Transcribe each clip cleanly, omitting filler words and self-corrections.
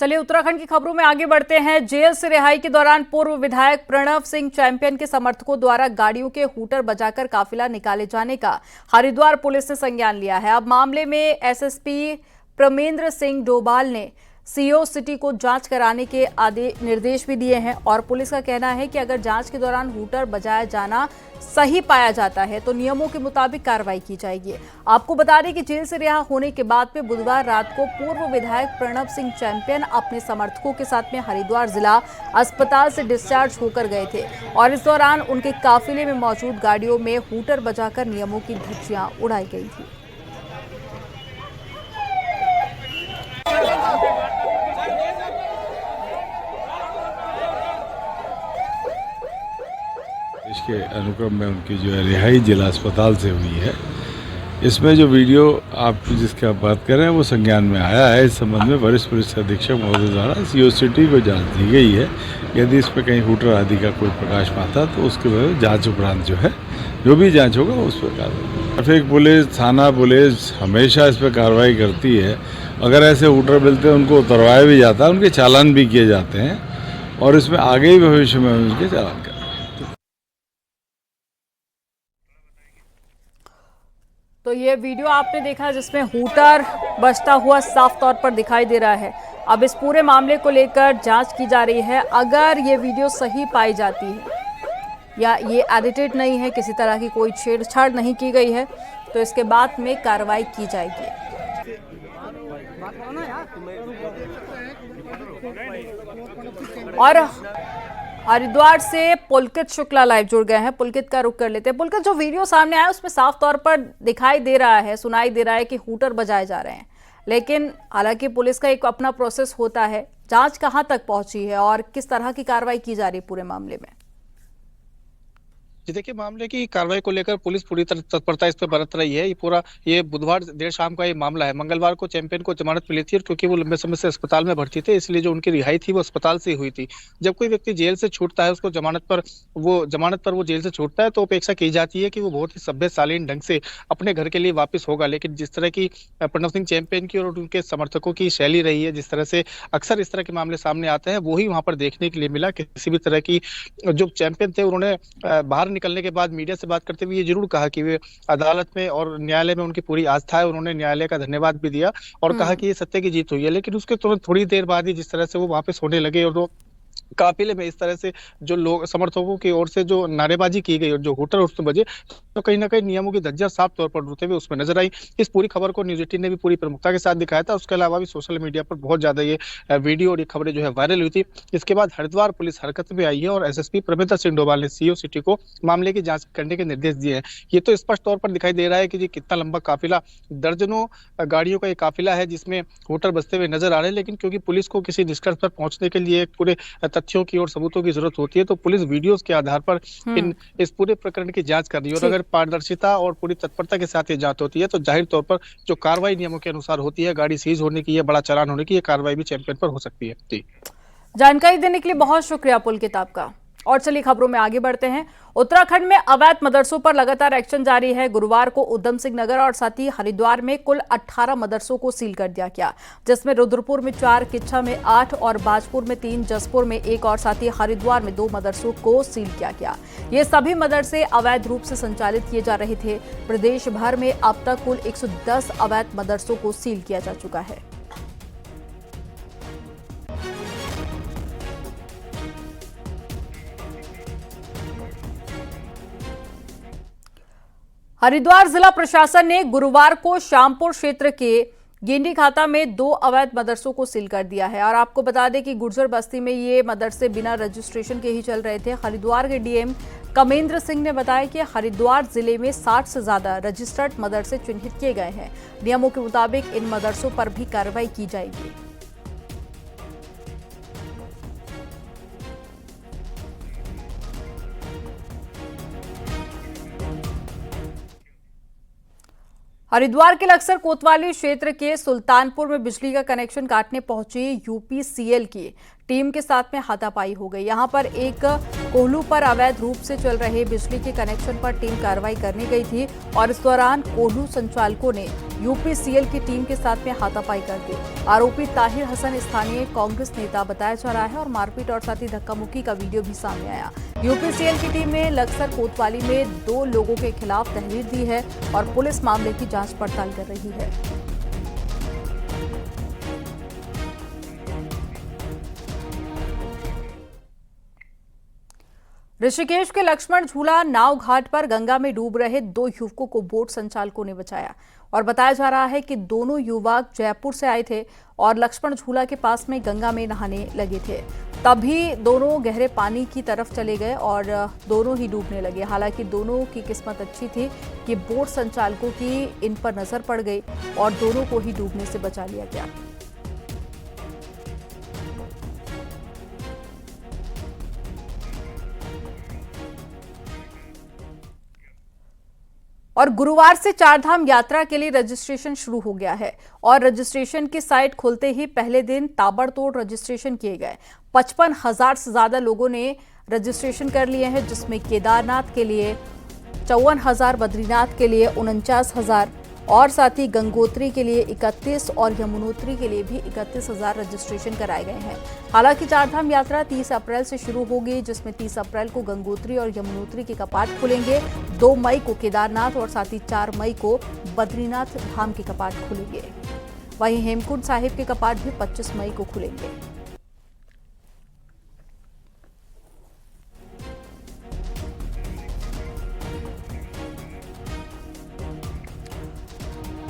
चलिए उत्तराखंड की खबरों में आगे बढ़ते हैं। जेल से रिहाई के दौरान पूर्व विधायक प्रणव सिंह चैंपियन के समर्थकों द्वारा गाड़ियों के हूटर बजाकर काफिला निकाले जाने का हरिद्वार पुलिस ने संज्ञान लिया है। अब मामले में एसएसपी प्रमेंद्र सिंह डोभाल ने सीओ सिटी को जांच कराने के निर्देश भी दिए हैं और पुलिस का कहना है कि अगर जांच के दौरान हूटर बजाया जाना सही पाया जाता है तो नियमों के मुताबिक कार्रवाई की जाएगी। आपको बता दें कि जेल से रिहा होने के बाद में बुधवार रात को पूर्व विधायक प्रणव सिंह चैंपियन अपने समर्थकों के साथ में हरिद्वार जिला अस्पताल से डिस्चार्ज होकर गए थे और इस दौरान उनके काफिले में मौजूद गाड़ियों में हूटर बजाकर नियमों की धज्जियां उड़ाई गई थी। इसके अनुक्रम में उनकी जो है रिहाई जिला अस्पताल से हुई है। इसमें जो वीडियो आप जिसकी आप बात कर रहे हैं वो संज्ञान में आया है। इस संबंध में वरिष्ठ पुलिस अधीक्षक महोदय द्वारा सीओ सिटी को जांच दी गई है। यदि इस पर कहीं हूटर आदि का कोई प्रकाश पाता तो उसके बाद जांच उपरांत जो है जो भी जांच होगा उस पर कार्रवाई। ट्रैफिक पुलिस, थाना पुलिस हमेशा इस पर कार्रवाई करती है। अगर ऐसे हूटर मिलते हैं उनको उतरवाया भी जाता है, उनके चालान भी किए जाते हैं और इसमें आगे ही भविष्य में उनके चालान करें। तो ये वीडियो आपने देखा जिसमें हूटर बजता हुआ साफ तौर पर दिखाई दे रहा है। अब इस पूरे मामले को लेकर जांच की जा रही है। अगर ये वीडियो सही पाई जाती है या ये एडिटेड नहीं है, किसी तरह की कोई छेड़छाड़ नहीं की गई है, तो इसके बाद में कार्रवाई की जाएगी। और हरिद्वार से पुलकित शुक्ला लाइव जुड़ गए हैं। पुलकित का रुख कर लेते हैं। पुलकित, जो वीडियो सामने आया उसमें साफ तौर पर दिखाई दे रहा है, सुनाई दे रहा है कि हूटर बजाए जा रहे हैं, लेकिन हालांकि पुलिस का एक अपना प्रोसेस होता है। जांच कहां तक पहुंची है और किस तरह की कार्रवाई की जा रही है पूरे मामले में? जी देखिए, मामले की कार्रवाई को लेकर पुलिस पूरी तरह तत्परता इस पर बरत रही है। ये बुधवार देर शाम का ये मामला है। मंगलवार को चैंपियन को जमानत मिली थी और क्योंकि वो लंबे समय से अस्पताल में भर्ती थे इसलिए जो उनकी रिहाई थी वो अस्पताल से हुई थी। जब कोई व्यक्ति जेल से छूटता है उसको जमानत पर वो जेल से छूटता है तो अपेक्षा की जाती है कि वो बहुत ही सभ्य शालीन ढंग से अपने घर के लिए वापस होगा। लेकिन जिस तरह की प्रणव सिंह चैंपियन की और उनके समर्थकों की शैली रही है, जिस तरह से अक्सर इस तरह के मामले सामने आते हैं, वही वहां पर देखने के लिए मिला। किसी भी तरह की जो चैंपियन थे उन्होंने बाहर निकलने के बाद मीडिया से बात करते हुए ये जरूर कहा कि वे अदालत में और न्यायालय में उनकी पूरी आस्था है। उन्होंने न्यायालय का धन्यवाद भी दिया और कहा कि ये सत्य की जीत हुई है। लेकिन उसके तुरंत थोड़ी देर बाद ही जिस तरह से वो वापस होने लगे और वो काफिले में इस तरह से जो लोग समर्थकों की ओर से जो नारेबाजी की गई और जो हूटर उसमें बजे, तो कहीं ना कहीं नियमों की धज्जियां साफ तौर पर उड़ते हुए उसमें नजर आई। इस पूरी खबर को न्यूज 18 ने भी पूरी प्रमुखता के साथ दिखाया था। उसके अलावा भी सोशल मीडिया पर बहुत ज्यादा ये वीडियो और ये खबरें जो है वायरल हुई थी। इसके बाद हरिद्वार पुलिस हरकत में आई है और एसएसपी प्रमेंद्र सिंह डोभाल ने सीओ सिटी को मामले की जांच करने के निर्देश दिए हैं। ये तो स्पष्ट तौर पर दिखाई दे रहा है कि ये कितना लंबा काफिला, दर्जनों गाड़ियों का ये काफिला है जिसमें हूटर बजते हुए नजर आ रहे हैं। लेकिन क्योंकि पुलिस को किसी निष्कर्ष पर पहुंचने के लिए पूरे तथ्यों की और सबूतों की जरूरत होती है तो पुलिस वीडियोस के आधार पर इस पूरे प्रकरण की जांच कर रही है। और अगर पारदर्शिता और पूरी तत्परता के साथ ये जांच होती है तो जाहिर तौर पर जो कार्रवाई नियमों के अनुसार होती है, गाड़ी सीज होने की या बड़ा चालान होने की, ये कार्रवाई भी चैंपियन पर हो सकती है। जी, जानकारी देने के लिए बहुत शुक्रिया पुलकित आपका। और चलिए खबरों में आगे बढ़ते हैं। उत्तराखंड में अवैध मदरसों पर लगातार एक्शन जारी है। गुरुवार को उधम सिंह नगर और साथ ही हरिद्वार में कुल 18 मदरसों को सील कर दिया गया, जिसमें रुद्रपुर में 4, किच्छा में 8 और बाजपुर में 3, जसपुर में 1 और साथ ही हरिद्वार में 2 मदरसों को सील किया गया। ये सभी मदरसे अवैध रूप से संचालित किए जा रहे थे। प्रदेश भर में अब तक कुल 110 अवैध मदरसों को सील किया जा चुका है। हरिद्वार जिला प्रशासन ने गुरुवार को श्यामपुर क्षेत्र के गेंडी खाता में 2 अवैध मदरसों को सील कर दिया है। और आपको बता दें कि गुर्जर बस्ती में ये मदरसे बिना रजिस्ट्रेशन के ही चल रहे थे। हरिद्वार के डीएम कमेंद्र सिंह ने बताया कि हरिद्वार जिले में 60 से ज्यादा रजिस्टर्ड मदरसे चिन्हित किए गए हैं। नियमों के मुताबिक इन मदरसों पर भी कार्रवाई की जाएगी। हरिद्वार के लक्सर कोतवाली क्षेत्र के सुल्तानपुर में बिजली का कनेक्शन काटने पहुंची यूपीसीएल की टीम के साथ में हाथापाई हो गई। यहां पर एक कोल्हू पर अवैध रूप से चल रहे बिजली के कनेक्शन पर टीम कार्रवाई करने गई थी और इस दौरान कोल्हू संचालकों ने यूपीसीएल की टीम के साथ में हाथापाई कर दी। आरोपी ताहिर हसन स्थानीय कांग्रेस नेता बताया जा रहा है और मारपीट और साथ ही धक्का मुक्की का वीडियो भी सामने आया। यूपीसीएल की टीम ने लक्सर कोतवाली में 2 लोगों के खिलाफ तहरीर दी है और पुलिस मामले की जांच पड़ताल कर रही है। ऋषिकेश के लक्ष्मण झूला नाव घाट पर गंगा में डूब रहे 2 युवकों को बोट संचालकों ने बचाया और बताया जा रहा है कि दोनों युवक जयपुर से आए थे और लक्ष्मण झूला के पास में गंगा में नहाने लगे थे। तभी दोनों गहरे पानी की तरफ चले गए और दोनों ही डूबने लगे। हालांकि दोनों की किस्मत अच्छी थी कि बोट संचालकों की इन पर नजर पड़ गई और दोनों को ही डूबने से बचा लिया गया। और गुरुवार से चारधाम यात्रा के लिए रजिस्ट्रेशन शुरू हो गया है और रजिस्ट्रेशन की साइट खुलते ही पहले दिन ताबड़तोड़ रजिस्ट्रेशन किए गए। 55,000 से ज्यादा लोगों ने रजिस्ट्रेशन कर लिए हैं, जिसमें केदारनाथ के लिए 54,000, बद्रीनाथ के लिए 49,000 और साथ ही गंगोत्री के लिए 31 और यमुनोत्री के लिए भी 31,000 रजिस्ट्रेशन कराए गए हैं। हालांकि चारधाम यात्रा 30 अप्रैल से शुरू होगी, जिसमें 30 अप्रैल को गंगोत्री और यमुनोत्री के कपाट खुलेंगे, 2 मई को केदारनाथ और साथ ही 4 मई को बद्रीनाथ धाम के कपाट खुलेंगे। वहीं हेमकुंड साहिब के कपाट भी 25 मई को खुलेंगे।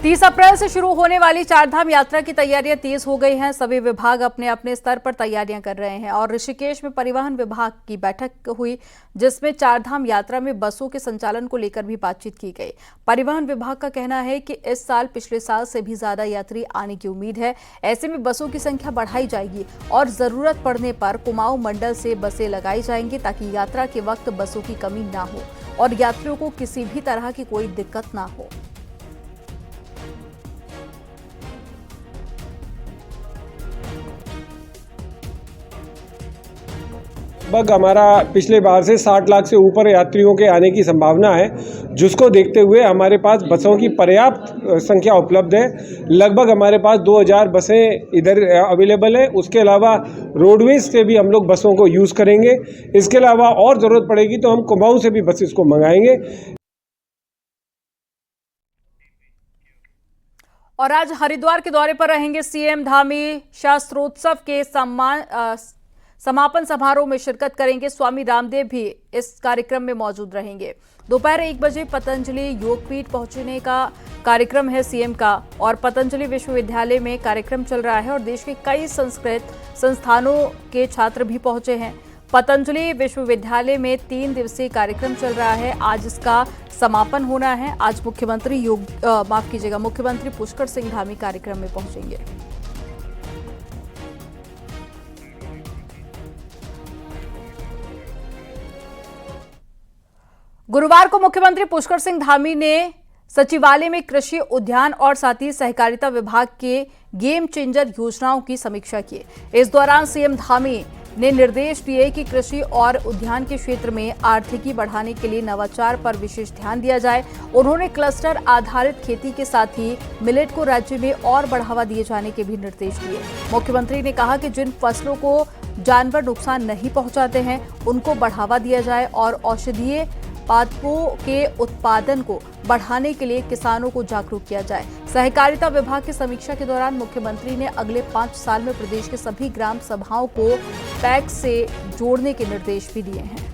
तीस अप्रैल से शुरू होने वाली चारधाम यात्रा की तैयारियां तेज हो गई हैं। सभी विभाग अपने अपने स्तर पर तैयारियां कर रहे हैं और ऋषिकेश में परिवहन विभाग की बैठक हुई, जिसमें चारधाम यात्रा में बसों के संचालन को लेकर भी बातचीत की गई। परिवहन विभाग का कहना है कि इस साल पिछले साल से भी ज्यादा यात्री आने की उम्मीद है। ऐसे में बसों की संख्या बढ़ाई जाएगी और जरूरत पड़ने पर कुमाऊं मंडल से बसें लगाई जाएंगी ताकि यात्रा के वक्त बसों की कमी ना हो और यात्रियों को किसी भी तरह की कोई दिक्कत ना हो। लगभग हमारा पिछले बार से 60 लाख से ऊपर यात्रियों के आने की संभावना है, जिसको देखते हुए हमारे पास बसों की पर्याप्त संख्या उपलब्ध है। लगभग हमारे पास 2000 बसें इधर अवेलेबल है। उसके अलावा रोडवेज से भी हम लोग बसों को यूज़ करेंगे। इसके अलावा और ज़रूरत पड़ेगी तो हम कुमाऊं से भी बसेस को मंगाएंगे। और आज हरिद्वार के दौरे पर रहेंगे सीएम। धामी शास्त्रोत्सव के समापन समारोह में शिरकत करेंगे। स्वामी रामदेव भी इस कार्यक्रम में मौजूद रहेंगे। दोपहर 1 बजे पतंजलि योगपीठ पहुंचने का कार्यक्रम है सीएम का और पतंजलि विश्वविद्यालय में कार्यक्रम चल रहा है और देश के कई संस्कृत संस्थानों के छात्र भी पहुंचे हैं। पतंजलि विश्वविद्यालय में 3 दिवसीय कार्यक्रम चल रहा है। आज इसका समापन होना है। आज मुख्यमंत्री पुष्कर सिंह धामी कार्यक्रम में पहुंचेंगे। गुरुवार को मुख्यमंत्री पुष्कर सिंह धामी ने सचिवालय में कृषि, उद्यान और साथ ही सहकारिता विभाग के गेम चेंजर योजनाओं की समीक्षा की। इस दौरान सीएम धामी ने निर्देश दिए कि कृषि और उद्यान के क्षेत्र में आर्थिकी बढ़ाने के लिए नवाचार पर विशेष ध्यान दिया जाए। उन्होंने क्लस्टर आधारित खेती के साथ ही मिलेट को राज्य में और बढ़ावा दिए जाने के भी निर्देश दिए। मुख्यमंत्री ने कहा कि जिन फसलों को जानवर नुकसान नहीं पहुंचाते हैं उनको बढ़ावा दिया जाए और औषधीय पादपों के उत्पादन को बढ़ाने के लिए किसानों को जागरूक किया जाए। सहकारिता विभाग की समीक्षा के दौरान मुख्यमंत्री ने अगले 5 साल में प्रदेश के सभी ग्राम सभाओं को पैक्स से जोड़ने के निर्देश भी दिए हैं।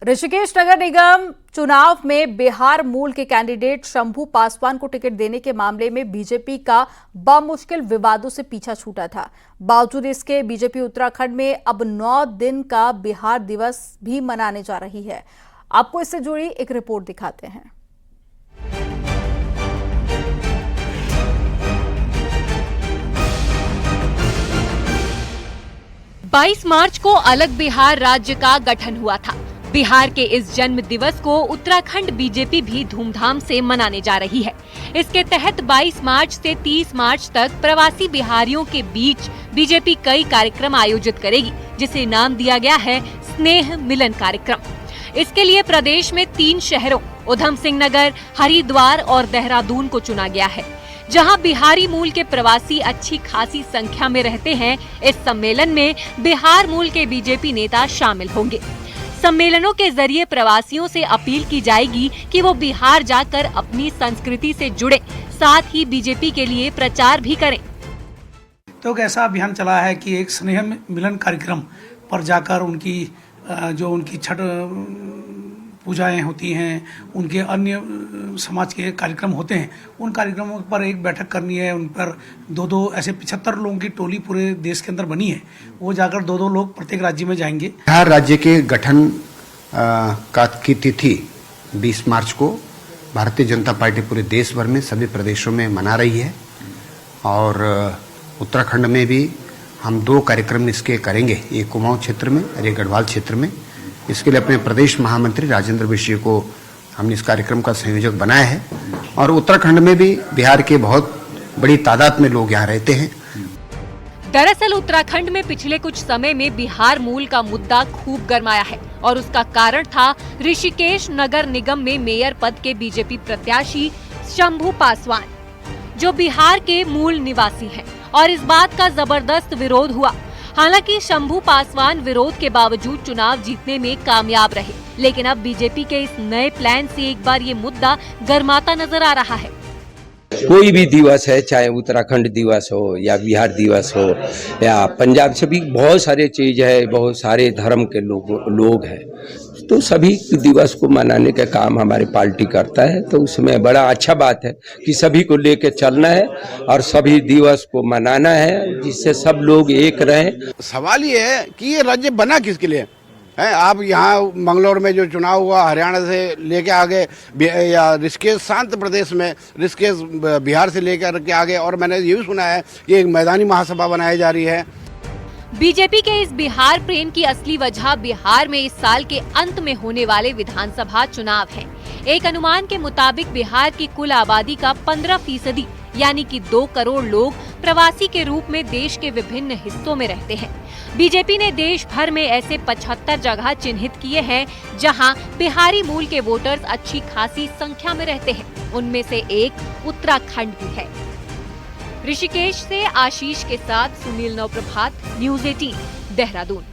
ऋषिकेश नगर निगम चुनाव में बिहार मूल के कैंडिडेट शंभू पासवान को टिकट देने के मामले में बीजेपी का बामुश्किल विवादों से पीछा छूटा था। बावजूद इसके बीजेपी उत्तराखंड में अब 9 दिन का बिहार दिवस भी मनाने जा रही है। आपको इससे जुड़ी एक रिपोर्ट दिखाते हैं। 22 मार्च को अलग बिहार राज्य का गठन हुआ था। बिहार के इस जन्म दिवस को उत्तराखंड बीजेपी भी धूमधाम से मनाने जा रही है। इसके तहत 22 मार्च से 30 मार्च तक प्रवासी बिहारियों के बीच बीजेपी कई कार्यक्रम आयोजित करेगी, जिसे नाम दिया गया है स्नेह मिलन कार्यक्रम। इसके लिए प्रदेश में 3 शहरों उधम सिंह नगर, हरिद्वार और देहरादून को चुना गया है, जहां बिहारी मूल के प्रवासी अच्छी खासी संख्या में रहते हैं। इस सम्मेलन में बिहार मूल के बीजेपी नेता शामिल होंगे। सम्मेलनों के जरिए प्रवासियों से अपील की जाएगी कि वो बिहार जाकर अपनी संस्कृति से जुड़े, साथ ही बीजेपी के लिए प्रचार भी करें। तो एक ऐसा अभियान चला है कि एक स्नेह मिलन कार्यक्रम पर जाकर उनकी जो उनकी छठ पूजाएं होती हैं, उनके अन्य समाज के कार्यक्रम होते हैं, उन कार्यक्रमों पर एक बैठक करनी है। उन पर 2-2 ऐसे 75 लोगों की टोली पूरे देश के अंदर बनी है। वो जाकर 2-2 लोग प्रत्येक राज्य में जाएंगे। बिहार राज्य के गठन की तिथि 20 मार्च को भारतीय जनता पार्टी पूरे देश भर में सभी प्रदेशों में मना रही है और उत्तराखंड में भी हम 2 कार्यक्रम इसके करेंगे, एक कुमाऊं क्षेत्र में और एक गढ़वाल क्षेत्र में। इसके लिए अपने प्रदेश महामंत्री राजेंद्र बिष्ट जी को हमने इस कार्यक्रम का संयोजक बनाया है और उत्तराखंड में भी बिहार के बहुत बड़ी तादाद में लोग यहाँ रहते हैं। दरअसल उत्तराखंड में पिछले कुछ समय में बिहार मूल का मुद्दा खूब गरमाया है और उसका कारण था ऋषिकेश नगर निगम में मेयर पद के बीजेपी प्रत्याशी शंभू पासवान, जो बिहार के मूल निवासी हैं, और इस बात का जबरदस्त विरोध हुआ। हालांकि शंभू पासवान विरोध के बावजूद चुनाव जीतने में कामयाब रहे, लेकिन अब बीजेपी के इस नए प्लान से एक बार ये मुद्दा गरमाता नजर आ रहा है। कोई भी दिवस है, चाहे उत्तराखंड दिवस हो या बिहार दिवस हो या पंजाब, सभी बहुत सारे चीज है, बहुत सारे धर्म के लोग हैं, तो सभी दिवस को मनाने का काम हमारी पार्टी करता है। तो उसमें बड़ा अच्छा बात है कि सभी को लेकर चलना है और सभी दिवस को मनाना है, जिससे सब लोग एक रहें। सवाल ये है कि ये राज्य बना किसके लिए है? आप यहाँ मंगलौर में जो चुनाव हुआ, हरियाणा से लेके आगे या ऋषिकेश शांत प्रदेश में, ऋषिकेश बिहार से लेकर के आगे, और मैंने ये भी सुना है कि एक मैदानी महासभा बनाई जा रही है। बीजेपी के इस बिहार प्रेम की असली वजह बिहार में इस साल के अंत में होने वाले विधानसभा चुनाव है। एक अनुमान के मुताबिक बिहार की कुल आबादी का 15% यानी कि 2 करोड़ लोग प्रवासी के रूप में देश के विभिन्न हिस्सों में रहते हैं। बीजेपी ने देश भर में ऐसे 75 जगह चिन्हित किए हैं जहां बिहारी मूल के वोटर्स अच्छी खासी संख्या में रहते हैं। उनमें से एक उत्तराखंड भी है। ऋषिकेश से आशीष के साथ सुनील नवप्रभात, न्यूज़ 18, देहरादून।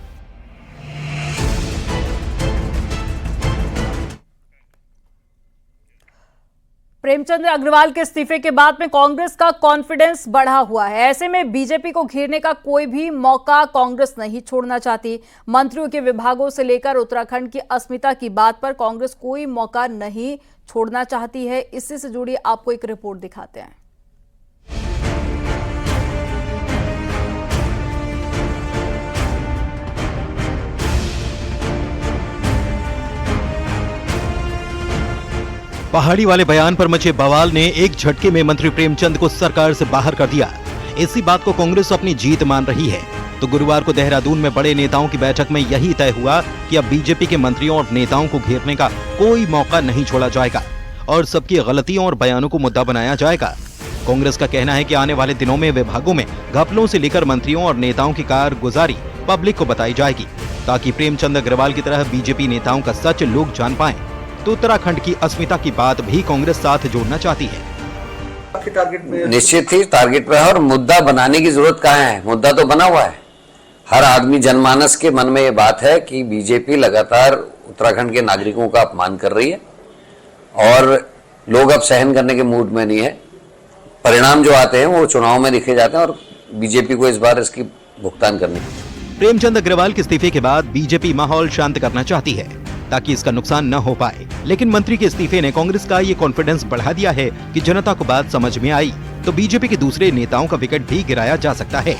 प्रेमचंद अग्रवाल के इस्तीफे के बाद में कांग्रेस का कॉन्फिडेंस बढ़ा हुआ है। ऐसे में बीजेपी को घेरने का कोई भी मौका कांग्रेस नहीं छोड़ना चाहती। मंत्रियों के विभागों से लेकर उत्तराखंड की अस्मिता की बात पर कांग्रेस कोई मौका नहीं छोड़ना चाहती है। इससे से जुड़ी आपको एक रिपोर्ट दिखाते हैं। पहाड़ी वाले बयान पर मचे बवाल ने एक झटके में मंत्री प्रेमचंद को सरकार से बाहर कर दिया। इसी बात को कांग्रेस अपनी जीत मान रही है। तो गुरुवार को देहरादून में बड़े नेताओं की बैठक में यही तय हुआ कि अब बीजेपी के मंत्रियों और नेताओं को घेरने का कोई मौका नहीं छोड़ा जाएगा और सबकी गलतियों और बयानों को मुद्दा बनाया जाएगा। कांग्रेस का कहना है कि आने वाले दिनों में विभागों में घपलों से लेकर मंत्रियों और नेताओं की कारगुजारी पब्लिक को बताई जाएगी, ताकि प्रेमचंद अग्रवाल की तरह बीजेपी नेताओं का सच लोग जान पाएं। तो उत्तराखंड की अस्मिता की बात भी कांग्रेस साथ जोड़ना चाहती है। निश्चित ही टारगेट पे है और मुद्दा बनाने की जरूरत कहाँ है? मुद्दा तो बना हुआ है। हर आदमी जनमानस के मन में ये बात है कि बीजेपी लगातार उत्तराखंड के नागरिकों का अपमान कर रही है और लोग अब सहन करने के मूड में नहीं है। परिणाम जो आते हैं वो चुनाव में दिखे जाते हैं और बीजेपी को इस बार इसकी भुगतान करनी है। प्रेमचंद अग्रवाल के इस्तीफे के बाद बीजेपी माहौल शांत करना चाहती है ताकि इसका नुकसान न हो पाए, लेकिन मंत्री के इस्तीफे ने कांग्रेस का ये कॉन्फिडेंस बढ़ा दिया है कि जनता को बात समझ में आई तो बीजेपी के दूसरे नेताओं का विकेट भी गिराया जा सकता है,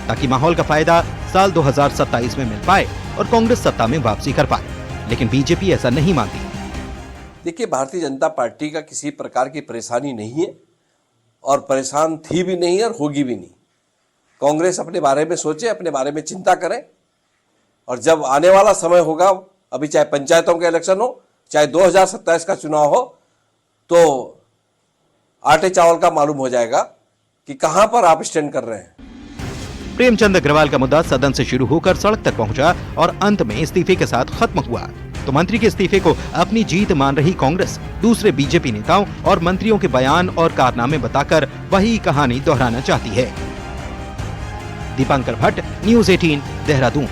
ताकि माहौल का फायदा साल 2027 में मिल पाए और कांग्रेस सत्ता में वापसी कर पाए। लेकिन बीजेपी ऐसा नहीं मानती। देखिए, भारतीय जनता पार्टी का किसी प्रकार की परेशानी नहीं है और परेशान थी भी नहीं और होगी भी नहीं। कांग्रेस अपने बारे में सोचे, अपने बारे में चिंता करे और जब आने वाला समय होगा अभी चाहे पंचायतों के इलेक्शन हो, चाहे 2027 का चुनाव हो, तो आटे चावल का मालूम हो जाएगा कि कहां पर आप स्टैंड कर रहे हैं। प्रेमचंद अग्रवाल का मुद्दा सदन से शुरू होकर सड़क तक पहुंचा और अंत में इस्तीफे के साथ खत्म हुआ। तो मंत्री के इस्तीफे को अपनी जीत मान रही कांग्रेस दूसरे बीजेपी नेताओं और मंत्रियों के बयान और कारनामे बताकर वही कहानी दोहराना चाहती है। दीपांकर भट्ट, न्यूज़ 18, देहरादून।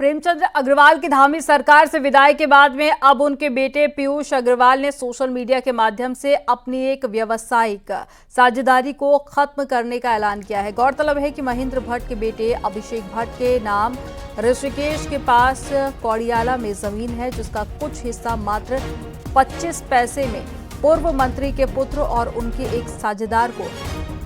प्रेमचंद अग्रवाल की धामी सरकार से विदाई के बाद में अब उनके बेटे पीयूष अग्रवाल ने सोशल मीडिया के माध्यम से अपनी एक व्यावसायिक साझेदारी को खत्म करने का ऐलान किया है। गौरतलब है कि महेंद्र भट्ट के बेटे अभिषेक भट्ट के नाम ऋषिकेश के पास कौड़ियाला में जमीन है, जिसका कुछ हिस्सा मात्र 25 पैसे में पूर्व मंत्री के पुत्र और उनके एक साझेदार को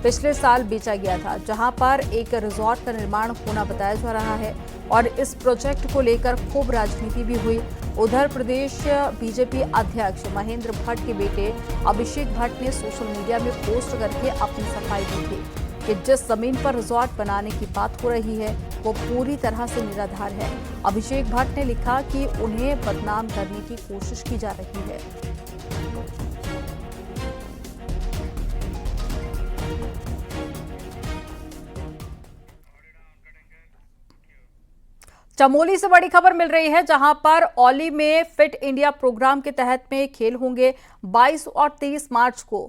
पिछले साल बेचा गया था, जहां पर एक रिजॉर्ट का निर्माण होना बताया जा रहा है और इस प्रोजेक्ट को लेकर खूब राजनीति भी हुई। उधर प्रदेश बीजेपी अध्यक्ष महेंद्र भट्ट के बेटे अभिषेक भट्ट ने सोशल मीडिया में पोस्ट करके अपनी सफाई दी थी कि जिस जमीन पर रिजॉर्ट बनाने की बात हो रही है वो पूरी तरह से निराधार है। अभिषेक भट्ट ने लिखा कि उन्हें बदनाम करने की कोशिश की जा रही है। चमोली से बड़ी खबर मिल रही है, जहां पर औली में फिट इंडिया प्रोग्राम के तहत में खेल होंगे। 22 और 23 मार्च को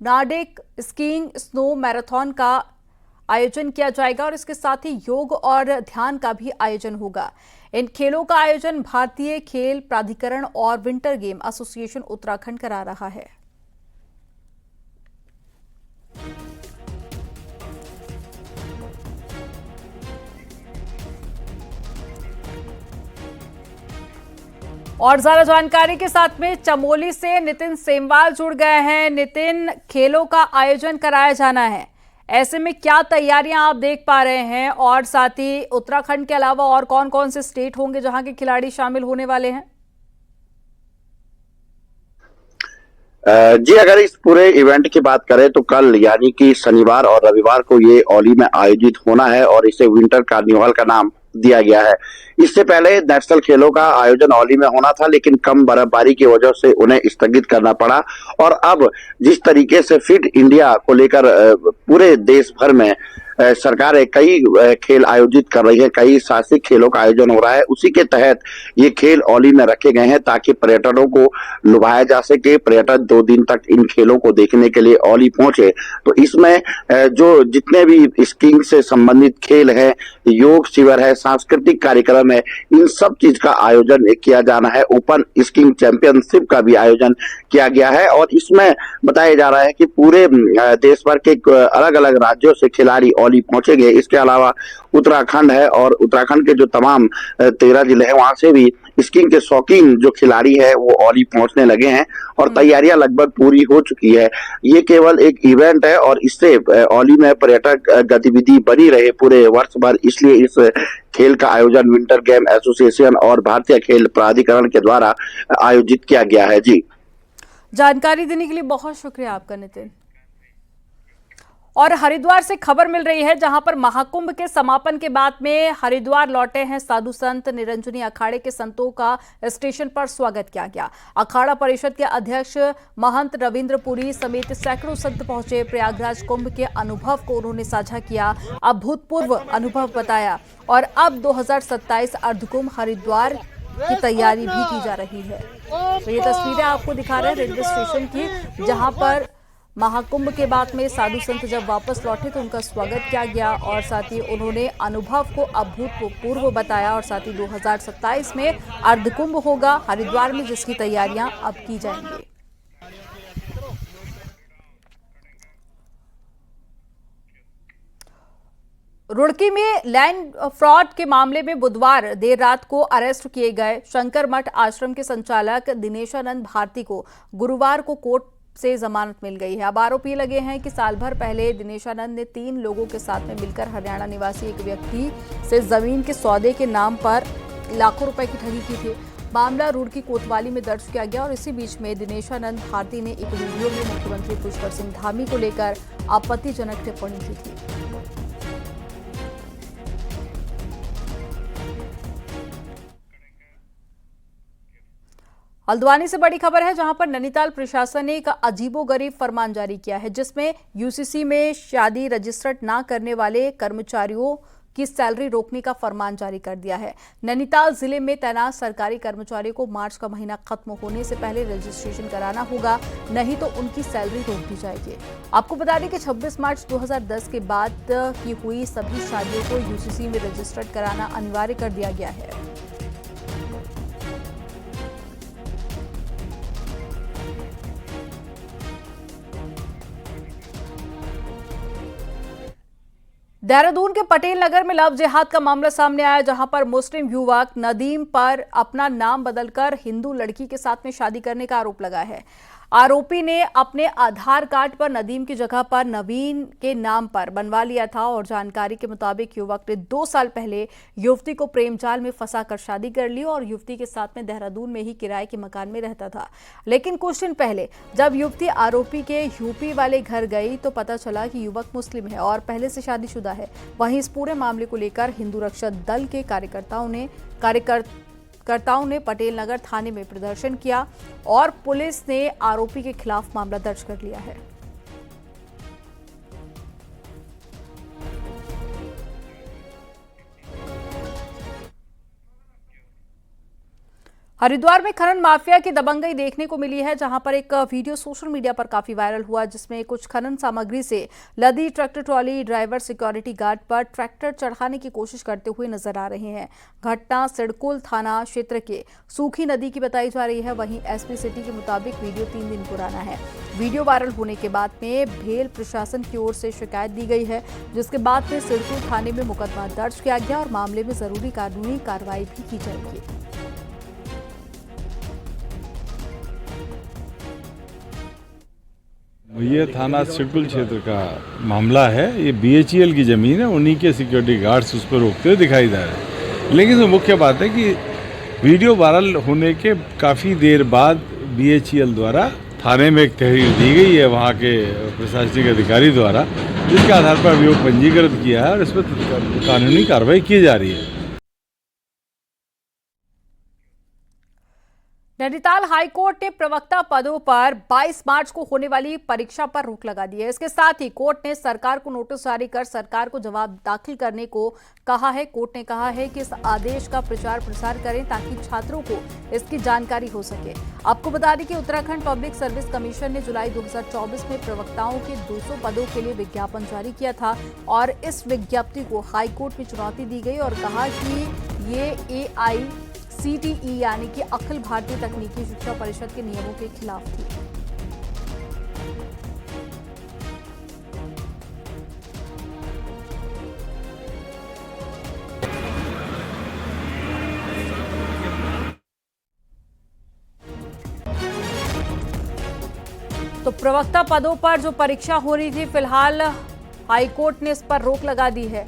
नॉर्डिक स्कीइंग स्नो मैराथन का आयोजन किया जाएगा और इसके साथ ही योग और ध्यान का भी आयोजन होगा। इन खेलों का आयोजन भारतीय खेल प्राधिकरण और विंटर गेम एसोसिएशन उत्तराखंड करा रहा है। और ज्यादा जानकारी के साथ में चमोली से नितिन सेमवाल जुड़ गए हैं। नितिन, खेलों का आयोजन कराया जाना है, ऐसे में क्या तैयारियां आप देख पा रहे हैं और साथ ही उत्तराखंड के अलावा और कौन कौन से स्टेट होंगे जहां के खिलाड़ी शामिल होने वाले हैं? जी, अगर इस पूरे इवेंट की बात करें तो कल यानी कि शनिवार और रविवार को ये औली में आयोजित होना है और इसे विंटर कार्निवाल का नाम दिया गया है। इससे पहले नेशनल खेलों का आयोजन औली में होना था, लेकिन कम बर्फबारी की वजह से उन्हें स्थगित करना पड़ा और अब जिस तरीके से फिट इंडिया को लेकर पूरे देश भर में सरकार कई खेल आयोजित कर रही है, कई साहसिक खेलों का आयोजन हो रहा है, उसी के तहत ये खेल औली में रखे गए हैं ताकि पर्यटकों को लुभाया जा सके। पर्यटक 2 दिन तक इन खेलों को देखने के लिए औली पहुंचे। तो इसमें जो जितने भी स्कीइंग से संबंधित खेल है, योग शिविर है, सांस्कृतिक कार्यक्रम है, इन सब चीज का आयोजन किया जाना है। ओपन स्कीइंग चैंपियनशिप का भी आयोजन किया गया है और इसमें बताया जा रहा है कि पूरे देश भर के अलग अलग राज्यों से खिलाड़ी औली पहुंचेंगे। इसके अलावा उत्तराखंड है और उत्तराखंड के जो तमाम 13 जिले हैं वहां से भी स्कीइंग के शौकीन जो खिलाड़ी है वो औली पहुंचने लगे हैं और तैयारियां लगभग पूरी हो चुकी है। ये केवल एक इवेंट है और इससे औली में पर्यटक गतिविधि बनी रहे पूरे वर्ष भर, इसलिए इस खेल का आयोजन विंटर गेम एसोसिएशन और भारतीय खेल प्राधिकरण के द्वारा आयोजित किया गया है। जी, जानकारी देने के लिए बहुत शुक्रिया आपका नितिन। और हरिद्वार से खबर मिल रही है, जहां पर महाकुंभ के समापन के बाद में हरिद्वार लौटे हैं साधु संत। निरंजनी अखाड़े के संतों का स्टेशन पर स्वागत किया गया। अखाड़ा परिषद के अध्यक्ष महंत रविंद्रपुरी समेत सैकड़ों संत पहुंचे। प्रयागराज कुंभ के अनुभव को उन्होंने साझा किया, अभूतपूर्व अनुभव बताया और अब 2027 अर्धकुंभ हरिद्वार की तैयारी भी की जा रही है। तो ये तस्वीरें आपको दिखा रहे हैं रेलवे स्टेशन की, जहां पर महाकुंभ के बाद में साधु संत जब वापस लौटे तो उनका स्वागत किया गया और साथ ही उन्होंने अनुभव को अभूतपूर्व बताया और साथ ही 2027 में अर्धकुंभ होगा हरिद्वार में, जिसकी तैयारियां अब की जाएंगी। रुड़की में लैंड फ्रॉड के मामले में बुधवार देर रात को अरेस्ट किए गए शंकर मठ आश्रम के संचालक दिनेशानंद भारती को गुरुवार को कोर्ट से जमानत मिल गई है। अब आरोप ये लगे हैं कि साल भर पहले दिनेशानंद ने 3 लोगों के साथ में मिलकर हरियाणा निवासी एक व्यक्ति से जमीन के सौदे के नाम पर लाखों रुपए की ठगी की थी। मामला रुड़की कोतवाली में दर्ज किया गया और इसी बीच में दिनेशानंद भारती ने एक वीडियो में मुख्यमंत्री पुष्कर सिंह धामी को लेकर आपत्तिजनक टिप्पणी की थी। हल्द्वानी से बड़ी खबर है, जहां पर नैनीताल प्रशासन ने एक अजीबोगरीब फरमान जारी किया है, जिसमें यूसीसी में शादी रजिस्टर्ड ना करने वाले कर्मचारियों की सैलरी रोकने का फरमान जारी कर दिया है। नैनीताल जिले में तैनात सरकारी कर्मचारियों को मार्च का महीना खत्म होने से पहले रजिस्ट्रेशन कराना होगा, नहीं तो उनकी सैलरी रोक दी जाएगी। आपको बता दें कि 26 मार्च 2010 के बाद की हुई सभी शादियों को यूसीसी में रजिस्टर्ड कराना अनिवार्य कर दिया गया है। देहरादून के पटेल नगर में लव जिहाद का मामला सामने आया, जहां पर मुस्लिम युवक नदीम पर अपना नाम बदलकर हिंदू लड़की के साथ में शादी करने का आरोप लगाया है। आरोपी ने अपने आधार कार्ड पर नदीम की जगह पर नवीन के नाम पर बनवा लिया था और जानकारी के मुताबिक युवक ने 2 साल पहले युवती को प्रेम जाल में फंसाकर शादी कर ली और युवती के साथ में देहरादून में ही किराए के मकान में रहता था। लेकिन कुछ दिन पहले जब युवती आरोपी के यूपी वाले घर गई तो पता चला कि युवक मुस्लिम है और पहले से शादीशुदा है। वहीं इस पूरे मामले को लेकर हिंदू रक्षक दल के कार्यकर्ताओं ने पटेल नगर थाने में प्रदर्शन किया और पुलिस ने आरोपी के खिलाफ मामला दर्ज कर लिया है। हरिद्वार में खनन माफिया की दबंगई देखने को मिली है, जहां पर एक वीडियो सोशल मीडिया पर काफी वायरल हुआ, जिसमें कुछ खनन सामग्री से लदी tractor trolley driver security guard पर ट्रैक्टर चढ़ाने की कोशिश करते हुए नजर आ रहे हैं। घटना सिडकुल थाना क्षेत्र के सूखी नदी की बताई जा रही है। वहीं एसपी सिटी के मुताबिक वीडियो 3 दिन पुराना है। वीडियो वायरल होने के बाद में भेल प्रशासन की ओर से शिकायत दी गई है, जिसके बाद में सिडकुल थाने में मुकदमा दर्ज किया गया और मामले में जरूरी कानूनी कार्रवाई भी की जाएगी। ये थाना सिडकुल क्षेत्र का मामला है। ये बीएचईएल की ज़मीन है, उन्हीं के सिक्योरिटी गार्ड्स उस पर रोकते हुए दिखाई दे रहे हैं। लेकिन तो मुख्य बात है कि वीडियो वायरल होने के काफ़ी देर बाद बीएचईएल द्वारा थाने में एक तहरीर दी गई है वहाँ के प्रशासनिक अधिकारी द्वारा, जिसके आधार पर अभियोग पंजीकृत किया है और इस पर कानूनी कार्रवाई की जा रही है। नैनीताल हाईकोर्ट ने प्रवक्ता पदों पर 22 मार्च को होने वाली परीक्षा पर रोक लगा दी है। इसके साथ ही कोर्ट ने सरकार को नोटिस जारी कर सरकार को जवाब दाखिल करने को कहा है। कोर्ट ने कहा है कि इस आदेश का प्रचार प्रसार करें ताकि छात्रों को इसकी जानकारी हो सके। आपको बता दें कि उत्तराखंड पब्लिक सर्विस कमीशन ने जुलाई 2024 में प्रवक्ताओं के 200 पदों के लिए विज्ञापन जारी किया था और इस विज्ञप्ति को हाईकोर्ट में चुनौती दी गई और कहा कि ये AICTE यानी कि अखिल भारतीय तकनीकी शिक्षा परिषद के नियमों के खिलाफ थी। तो प्रवक्ता पदों पर जो परीक्षा हो रही थी, फिलहाल हाईकोर्ट ने इस पर रोक लगा दी है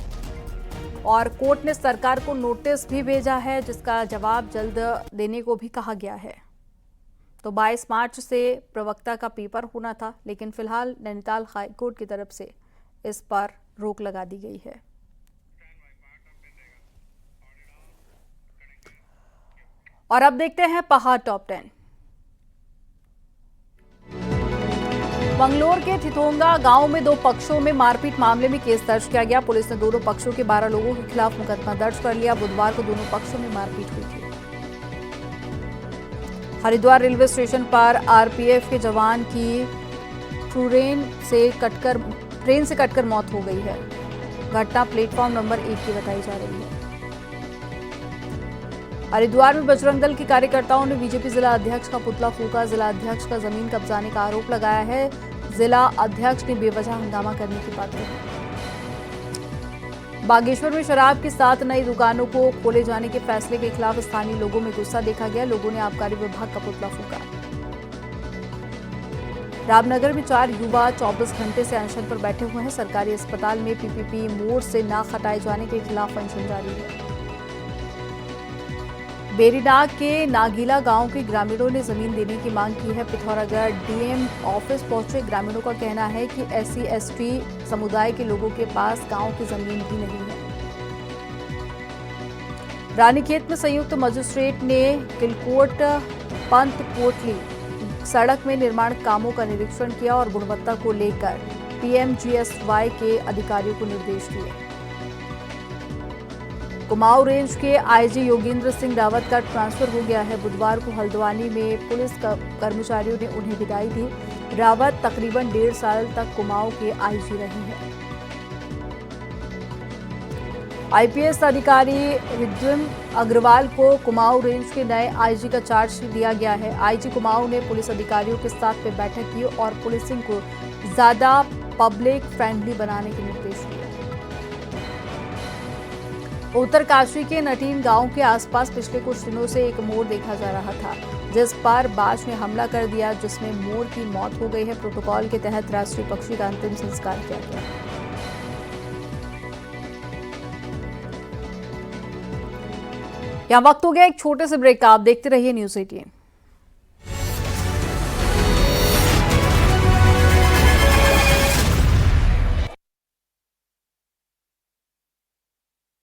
और कोर्ट ने सरकार को नोटिस भी भेजा है, जिसका जवाब जल्द देने को भी कहा गया है। तो 22 मार्च से प्रवक्ता का पेपर होना था, लेकिन फिलहाल नैनीताल हाईकोर्ट की तरफ से इस पर रोक लगा दी गई है। और अब देखते हैं पहाड़ टॉप 10। बंगलोर के थितोंगा गांव में 2 पक्षों में मारपीट मामले में केस दर्ज किया गया। पुलिस ने दोनों पक्षों के 12 लोगों के खिलाफ मुकदमा दर्ज कर लिया। बुधवार को दोनों पक्षों में मारपीट हुई थी। हरिद्वार रेलवे स्टेशन पर आरपीएफ के जवान की ट्रेन से कटकर मौत हो गई है। घटना प्लेटफॉर्म नंबर 1 की बताई जा रही है। हरिद्वार में बजरंग दल के कार्यकर्ताओं ने बीजेपी जिला अध्यक्ष का पुतला फूका। जिला अध्यक्ष का जमीन कब्जाने का आरोप लगाया है। जिला अध्यक्ष ने बेवजह हंगामा करने की बात कही। बागेश्वर में शराब की 7 नई दुकानों को खोले जाने के फैसले के खिलाफ स्थानीय लोगों में गुस्सा देखा गया। लोगों ने आबकारी विभाग का पुतला फूका। रामनगर में 4 युवा 24 घंटे से अनशन पर बैठे हुए हैं। सरकारी अस्पताल में पीपीपी मोड से ना हटाए जाने के खिलाफ अनशन जारी है। बेरीनाग के नागीला गांव के ग्रामीणों ने जमीन देने की मांग की है। पिथौरागढ़ डीएम ऑफिस पहुंचे ग्रामीणों का कहना है कि SC/ST समुदाय के लोगों के पास गांव की जमीन भी नहीं है। रानीखेत में संयुक्त मजिस्ट्रेट ने किलकोट पंत कोटली सड़क में निर्माण कामों का निरीक्षण किया और गुणवत्ता को लेकर PMGSY के अधिकारियों को निर्देश दिए। कुमाऊं रेंज के IG योगेंद्र सिंह रावत का ट्रांसफर हो गया है। बुधवार को हल्द्वानी में पुलिस कर्मचारियों ने उन्हें विदाई दी। रावत तकरीबन 1.5 साल तक कुमाऊं के IG रहे हैं। IPS अधिकारी रिद्विम अग्रवाल को कुमाऊं रेंज के नए IG का चार्ज दिया गया है। IG कुमाऊं ने पुलिस अधिकारियों के साथ में बैठक की और पुलिसिंग को ज्यादा पब्लिक फ्रेंडली बनाने के निर्देश दिए। उत्तरकाशी के नटीन गांव के आसपास पिछले कुछ दिनों से एक मोर देखा जा रहा था, जिस पर बाज ने हमला कर दिया, जिसमें मोर की मौत हो गई है। प्रोटोकॉल के तहत राष्ट्रीय पक्षी का अंतिम संस्कार किया गया। यहाँ वक्त हो गया एक छोटे से ब्रेक का। आप देखते रहिए News 18।